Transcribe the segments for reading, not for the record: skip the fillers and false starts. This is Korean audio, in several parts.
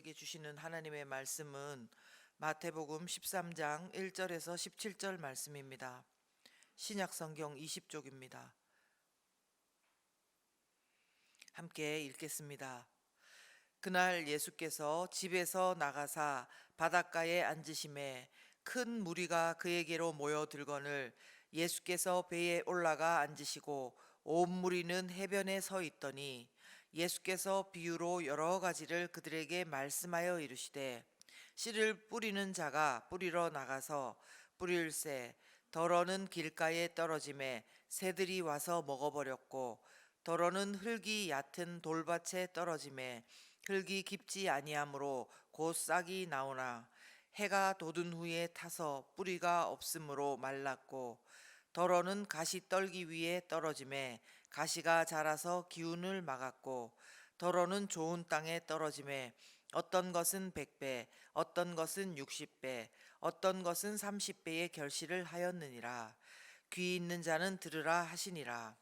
우리에게 주시는 하나님의 말씀은 마태복음 13장 1절에서 17절 말씀입니다. 신약성경 20쪽입니다. 함께 읽겠습니다. 그날 예수께서 집에서 나가사 바닷가에 앉으심에 큰 무리가 그에게로 모여들거늘 예수께서 배에 올라가 앉으시고 온 무리는 해변에 서 있더니 예수께서 비유로 여러 가지를 그들에게 말씀하여 이르시되 씨를 뿌리는 자가 뿌리러 나가서 뿌릴새 덜어는 길가에 떨어짐에 새들이 와서 먹어버렸고 덜어는 흙이 얕은 돌밭에 떨어짐에 흙이 깊지 아니하므로 곧 싹이 나오나 해가 돋은 후에 타서 뿌리가 없으므로 말랐고 덜어는 가시떨기 위에 떨어짐에 가시가 자라서 기운을 막았고 덜어는 좋은 땅에 떨어짐에 어떤 것은 100배 어떤 것은 60배 어떤 것은 30배의 결실을 하였느니라. 귀 있는 자는 들으라 하시니라.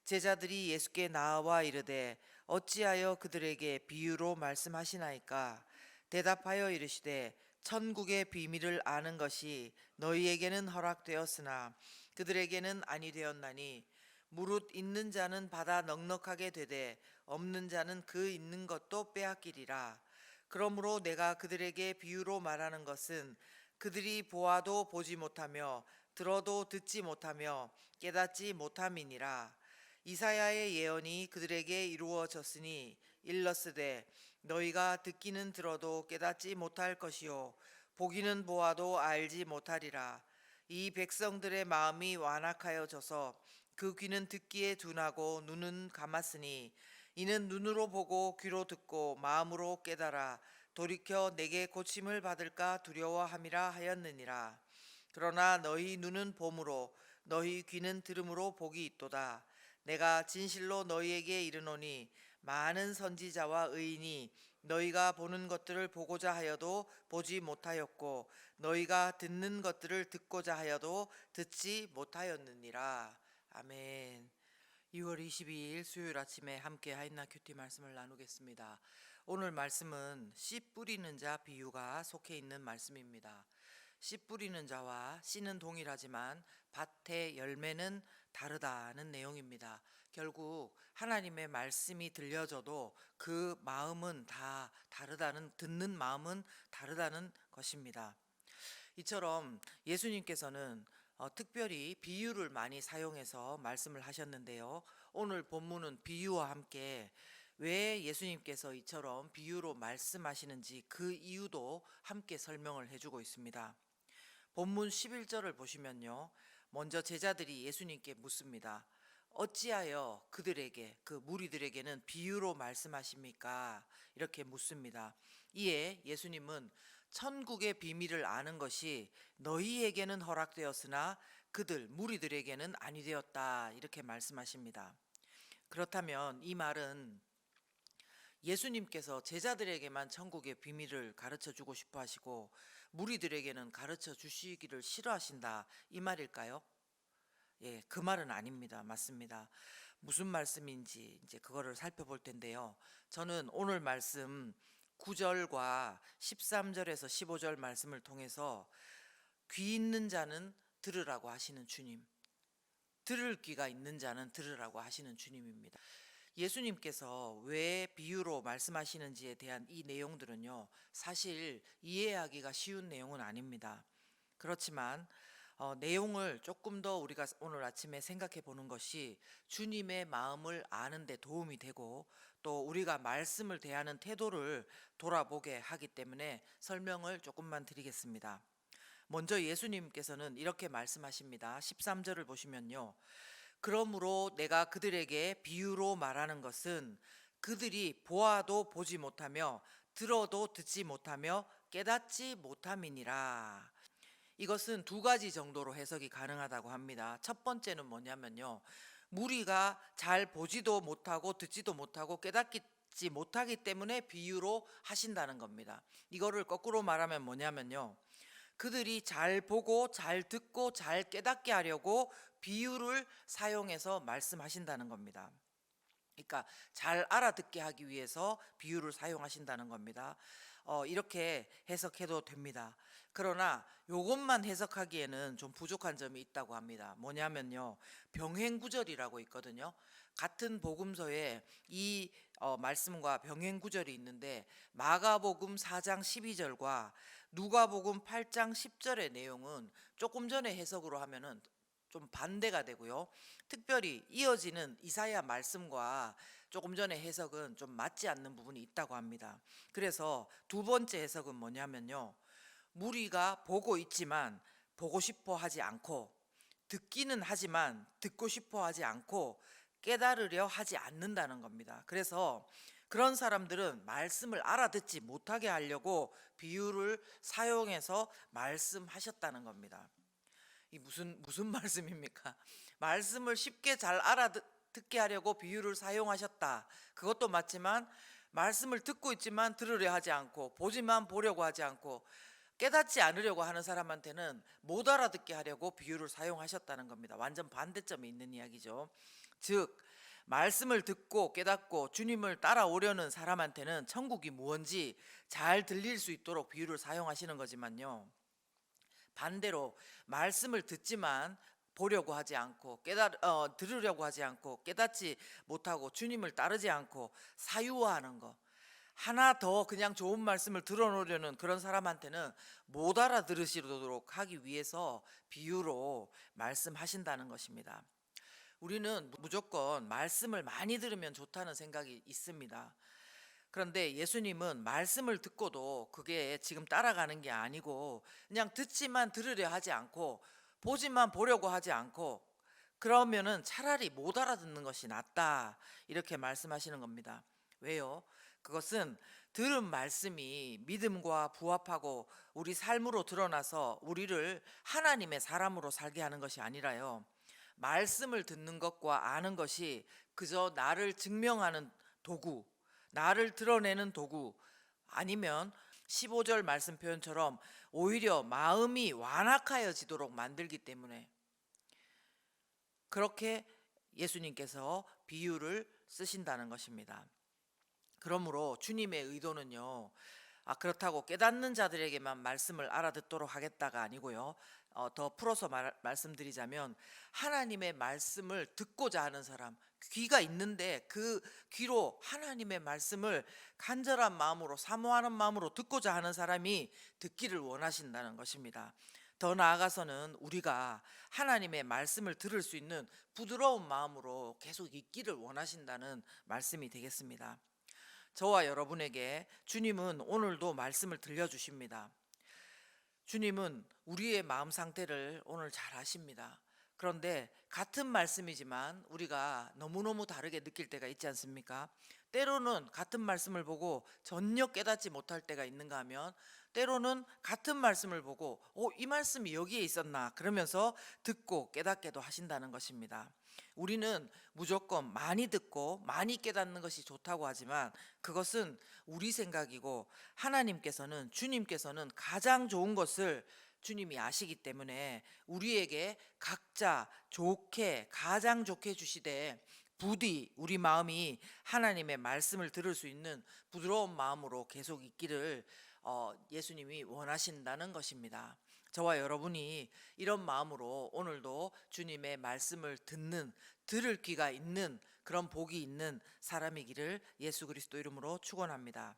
제자들이 예수께 나와 이르되 어찌하여 그들에게 비유로 말씀하시나이까. 대답하여 이르시되 천국의 비밀을 아는 것이 너희에게는 허락되었으나 그들에게는 아니 되었나니 무릇 있는 자는 받아 넉넉하게 되되 없는 자는 그 있는 것도 빼앗기리라. 그러므로 내가 그들에게 비유로 말하는 것은 그들이 보아도 보지 못하며 들어도 듣지 못하며 깨닫지 못함이니라. 이사야의 예언이 그들에게 이루어졌으니 일렀으되 너희가 듣기는 들어도 깨닫지 못할 것이요 보기는 보아도 알지 못하리라. 이 백성들의 마음이 완악하여져서 그 귀는 듣기에 둔하고 눈은 감았으니 이는 눈으로 보고 귀로 듣고 마음으로 깨달아 돌이켜 내게 고침을 받을까 두려워함이라 하였느니라. 그러나 너희 눈은 봄으로 너희 귀는 들음으로 복이 있도다. 내가 진실로 너희에게 이르노니 많은 선지자와 의인이 너희가 보는 것들을 보고자 하여도 보지 못하였고 너희가 듣는 것들을 듣고자 하여도 듣지 못하였느니라. 아멘. 2월 22일 수요일 아침에 함께 하인나 큐티 말씀을 나누겠습니다. 오늘 말씀은 씨 뿌리는 자 비유가 속해 있는 말씀입니다. 씨 뿌리는 자와 씨는 동일하지만 밭의 열매는 다르다는 내용입니다. 결국 하나님의 말씀이 들려져도 그 마음은 다 다르다는, 듣는 마음은 다르다는 것입니다. 이처럼 예수님께서는 특별히 비유를 많이 사용해서 말씀을 하셨는데요. 오늘 본문은 비유와 함께 왜 예수님께서 이처럼 비유로 말씀하시는지 그 이유도 함께 설명을 해주고 있습니다. 본문 11절을 보시면요. 먼저 제자들이 예수님께 묻습니다. 어찌하여 그들에게, 그 무리들에게는 비유로 말씀하십니까? 이렇게 묻습니다. 이에 예수님은 천국의 비밀을 아는 것이 너희에게는 허락되었으나 그들, 무리들에게는 아니 되었다. 이렇게 말씀하십니다. 그렇다면 이 말은 예수님께서 제자들에게만 천국의 비밀을 가르쳐 주고 싶어 하시고 무리들에게는 가르쳐 주시기를 싫어하신다, 이 말일까요? 예, 그 말은 아닙니다. 맞습니다. 무슨 말씀인지 이제 그거를 살펴볼 텐데요. 저는 오늘 말씀 9절과 13절에서 15절 말씀을 통해서 귀 있는 자는 들으라고 하시는 주님, 들을 귀가 있는 자는 들으라고 하시는 주님입니다. 예수님께서 왜 비유로 말씀하시는지에 대한 이 내용들은요, 사실 이해하기가 쉬운 내용은 아닙니다. 그렇지만 내용을 조금 더 우리가 오늘 아침에 생각해 보는 것이 주님의 마음을 아는 데 도움이 되고 또 우리가 말씀을 대하는 태도를 돌아보게 하기 때문에 설명을 조금만 드리겠습니다. 먼저 예수님께서는 이렇게 말씀하십니다. 13절을 보시면요. 그러므로 내가 그들에게 비유로 말하는 것은 그들이 보아도 보지 못하며 들어도 듣지 못하며 깨닫지 못함이니라. 이것은 두 가지 정도로 해석이 가능하다고 합니다. 첫 번째는 뭐냐면요. 무리가 잘 보지도 못하고 듣지도 못하고 깨닫지 못하기 때문에 비유로 하신다는 겁니다. 이거를 거꾸로 말하면 뭐냐면요. 그들이 잘 보고 잘 듣고 잘 깨닫게 하려고 비유를 사용해서 말씀하신다는 겁니다. 그러니까 잘 알아듣게 하기 위해서 비유를 사용하신다는 겁니다. 이렇게 해석해도 됩니다. 그러나 요것만 해석하기에는 좀 부족한 점이 있다고 합니다. 뭐냐면요. 병행구절이라고 있거든요. 같은 복음서에 이 말씀과 병행구절이 있는데 마가복음 4장 12절과 누가복음 8장 10절의 내용은 조금 전에 해석으로 하면은 좀 반대가 되고요. 특별히 이어지는 이사야 말씀과 조금 전에 해석은 좀 맞지 않는 부분이 있다고 합니다. 그래서 두 번째 해석은 뭐냐면요. 무리가 보고 있지만 보고 싶어 하지 않고, 듣기는 하지만 듣고 싶어 하지 않고, 깨달으려 하지 않는다는 겁니다. 그래서 그런 사람들은 말씀을 알아듣지 못하게 하려고 비유를 사용해서 말씀하셨다는 겁니다. 이 무슨 말씀입니까? 말씀을 쉽게 잘 알아듣게 하려고 비유를 사용하셨다. 그것도 맞지만 말씀을 듣고 있지만 들으려 하지 않고, 보지만 보려고 하지 않고, 깨닫지 않으려고 하는 사람한테는 못 알아듣게 하려고 비유를 사용하셨다는 겁니다. 완전 반대점이 있는 이야기죠. 즉 말씀을 듣고 깨닫고 주님을 따라오려는 사람한테는 천국이 무언지 잘 들릴 수 있도록 비유를 사용하시는 거지만요. 반대로 말씀을 듣지만 보려고 하지 않고 들으려고 하지 않고 깨닫지 못하고 주님을 따르지 않고 사유화하는 거, 하나 더 그냥 좋은 말씀을 들어놓으려는 그런 사람한테는 못 알아들으시도록 하기 위해서 비유로 말씀하신다는 것입니다. 우리는 무조건 말씀을 많이 들으면 좋다는 생각이 있습니다. 그런데 예수님은 말씀을 듣고도 그게 지금 따라가는 게 아니고 그냥 듣지만 들으려 하지 않고 보지만 보려고 하지 않고 그러면은 차라리 못 알아듣는 것이 낫다, 이렇게 말씀하시는 겁니다. 왜요? 그것은 들은 말씀이 믿음과 부합하고 우리 삶으로 드러나서 우리를 하나님의 사람으로 살게 하는 것이 아니라요. 말씀을 듣는 것과 아는 것이 그저 나를 증명하는 도구, 나를 드러내는 도구, 아니면 15절 말씀 표현처럼 오히려 마음이 완악하여지도록 만들기 때문에 그렇게 예수님께서 비유를 쓰신다는 것입니다. 그러므로 주님의 의도는요, 그렇다고 깨닫는 자들에게만 말씀을 알아듣도록 하겠다가 아니고요. 더 풀어서 말씀드리자면 하나님의 말씀을 듣고자 하는 사람, 귀가 있는데 그 귀로 하나님의 말씀을 간절한 마음으로 사모하는 마음으로 듣고자 하는 사람이 듣기를 원하신다는 것입니다. 더 나아가서는 우리가 하나님의 말씀을 들을 수 있는 부드러운 마음으로 계속 있기를 원하신다는 말씀이 되겠습니다. 저와 여러분에게 주님은 오늘도 말씀을 들려주십니다. 주님은 우리의 마음 상태를 오늘 잘 아십니다. 그런데 같은 말씀이지만 우리가 너무너무 다르게 느낄 때가 있지 않습니까? 때로는 같은 말씀을 보고 전혀 깨닫지 못할 때가 있는가 하면, 때로는 같은 말씀을 보고 이 말씀이 여기에 있었나 그러면서 듣고 깨닫게도 하신다는 것입니다. 우리는 무조건 많이 듣고 많이 깨닫는 것이 좋다고 하지만 그것은 우리 생각이고, 하나님께서는, 주님께서는 가장 좋은 것을 주님이 아시기 때문에 우리에게 각자 좋게, 가장 좋게 주시되 부디 우리 마음이 하나님의 말씀을 들을 수 있는 부드러운 마음으로 계속 있기를 예수님이 원하신다는 것입니다. 저와 여러분이 이런 마음으로 오늘도 주님의 말씀을 들을 귀가 있는 그런 복이 있는 사람이기를 예수 그리스도 이름으로 축원합니다.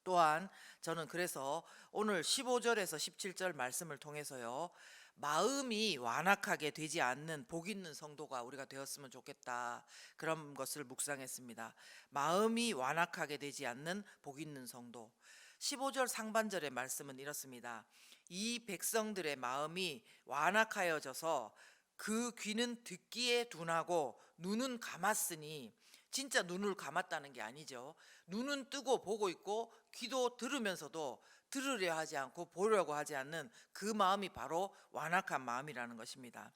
또한 저는 그래서 오늘 15절에서 17절 말씀을 통해서요, 마음이 완악하게 되지 않는 복 있는 성도가 우리가 되었으면 좋겠다, 그런 것을 묵상했습니다. 마음이 완악하게 되지 않는 복 있는 성도. 15절 상반절의 말씀은 이렇습니다. 이 백성들의 마음이 완악하여져서 그 귀는 듣기에 둔하고 눈은 감았으니, 진짜 눈을 감았다는 게 아니죠. 눈은 뜨고 보고 있고 귀도 들으면서도 들으려 하지 않고 보려고 하지 않는 그 마음이 바로 완악한 마음이라는 것입니다.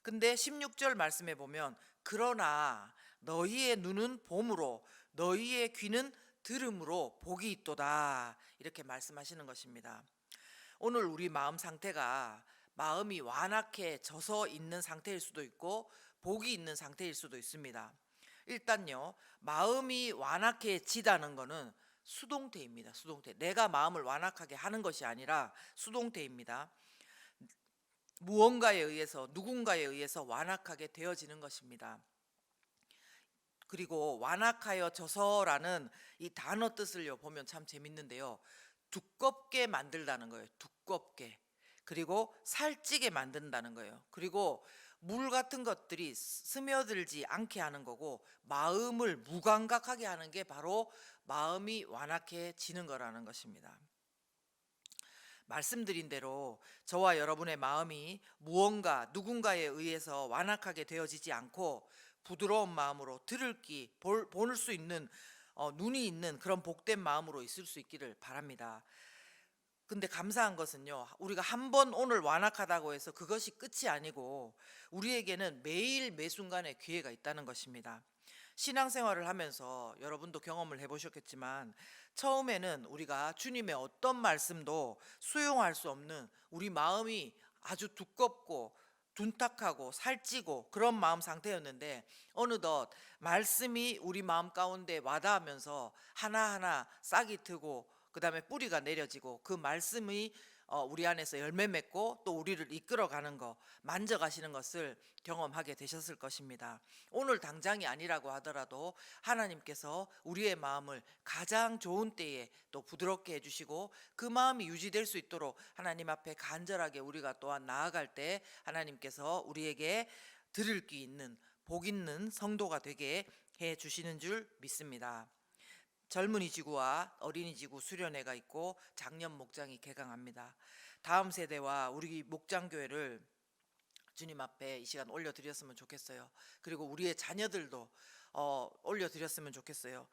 근데 16절 말씀에 보면 그러나 너희의 눈은 봄으로 너희의 귀는 들음으로 복이 있도다, 이렇게 말씀하시는 것입니다. 오늘 우리 마음 상태가 마음이 완악해져서 있는 상태일 수도 있고 복이 있는 상태일 수도 있습니다. 일단요, 마음이 완악해지다는 거는 수동태입니다. 수동태. 내가 마음을 완악하게 하는 것이 아니라 수동태입니다. 무언가에 의해서, 누군가에 의해서 완악하게 되어지는 것입니다. 그리고 완악하여져서라는 이 단어 뜻을 보면 참 재밌는데요. 두껍게 만들다는 거예요. 두껍게. 그리고 살찌게 만든다는 거예요. 그리고 물 같은 것들이 스며들지 않게 하는 거고, 마음을 무감각하게 하는 게 바로 마음이 완악해지는 거라는 것입니다. 말씀드린 대로 저와 여러분의 마음이 무언가 누군가에 의해서 완악하게 되어지지 않고 부드러운 마음으로 들을 귀 보는 수 있는 눈이 있는 그런 복된 마음으로 있을 수 있기를 바랍니다. 근데 감사한 것은요, 우리가 한 번 오늘 완악하다고 해서 그것이 끝이 아니고 우리에게는 매일 매순간에 기회가 있다는 것입니다. 신앙생활을 하면서 여러분도 경험을 해보셨겠지만, 처음에는 우리가 주님의 어떤 말씀도 수용할 수 없는, 우리 마음이 아주 두껍고 둔탁하고 살찌고 그런 마음 상태였는데, 어느덧 말씀이 우리 마음 가운데 와닿으면서 하나하나 싹이 트고 그 다음에 뿌리가 내려지고, 그 말씀이 우리 안에서 열매 맺고 또 우리를 이끌어가는 거, 만져가시는 것을 경험하게 되셨을 것입니다. 오늘 당장이 아니라고 하더라도 하나님께서 우리의 마음을 가장 좋은 때에 또 부드럽게 해주시고, 그 마음이 유지될 수 있도록 하나님 앞에 간절하게 우리가 또한 나아갈 때 하나님께서 우리에게 들을 귀 있는, 복 있는 성도가 되게 해 주시는 줄 믿습니다. 젊은이 지구와 어린이 지구 수련회가 있고 작년 목장이 개강합니다. 다음 세대와 우리 목장교회를 주님 앞에 이 시간 올려드렸으면 좋겠어요. 그리고 우리의 자녀들도 올려드렸으면 좋겠어요.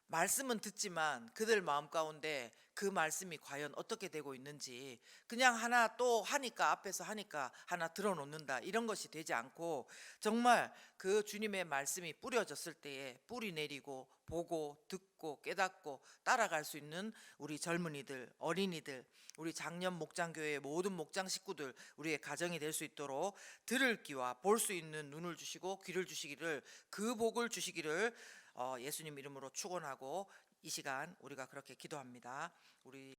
말씀은 듣지만 그들 마음 가운데 그 말씀이 과연 어떻게 되고 있는지, 그냥 하나 또 하니까, 앞에서 하니까 하나 들어놓는다, 이런 것이 되지 않고 정말 그 주님의 말씀이 뿌려졌을 때에 뿌리 내리고 보고 듣고 깨닫고 따라갈 수 있는 우리 젊은이들, 어린이들, 우리 작년 목장교회의 모든 목장 식구들, 우리의 가정이 될 수 있도록 들을 귀와 볼 수 있는 눈을 주시고 귀를 주시기를, 그 복을 주시기를 예수님 이름으로 축원하고 이 시간 우리가 그렇게 기도합니다. 우리